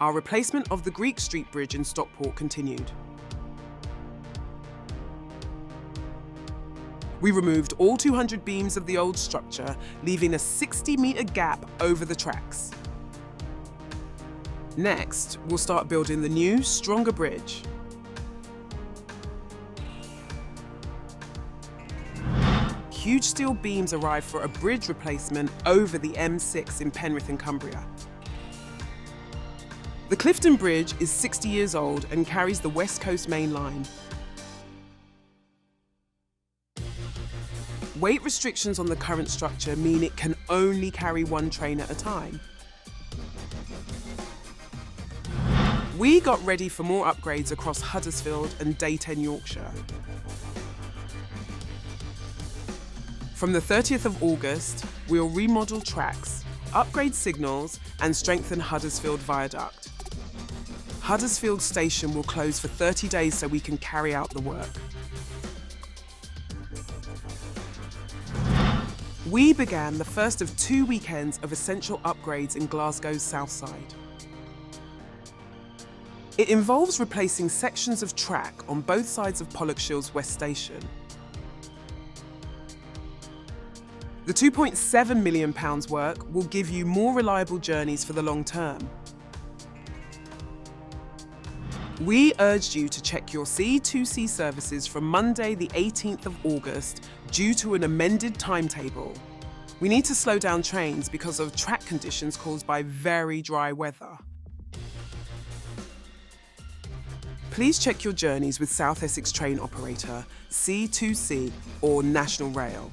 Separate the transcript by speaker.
Speaker 1: our replacement of the Greek Street Bridge in Stockport continued. We removed all 200 beams of the old structure, leaving a 60-metre gap over the tracks. Next, we'll start building the new, stronger bridge. Huge steel beams arrive for a bridge replacement over the M6 in Penrith in Cumbria. The Clifton Bridge is 60 years old and carries the West Coast Main Line. Weight restrictions on the current structure mean it can only carry one train at a time. We got ready for more upgrades across Huddersfield and Deighton, Yorkshire. From the 30th of August, we'll remodel tracks, upgrade signals, and strengthen Huddersfield Viaduct. Huddersfield Station will close for 30 days so we can carry out the work. We began the first of 2 weekends of essential upgrades in Glasgow's south side. It involves replacing sections of track on both sides of Pollokshields West Station. The £2.7 million work will give you more reliable journeys for the long term. We urged you to check your C2C services from Monday the 18th of August due to an amended timetable. We need to slow down trains because of track conditions caused by very dry weather. Please check your journeys with South Essex train operator, C2C or National Rail.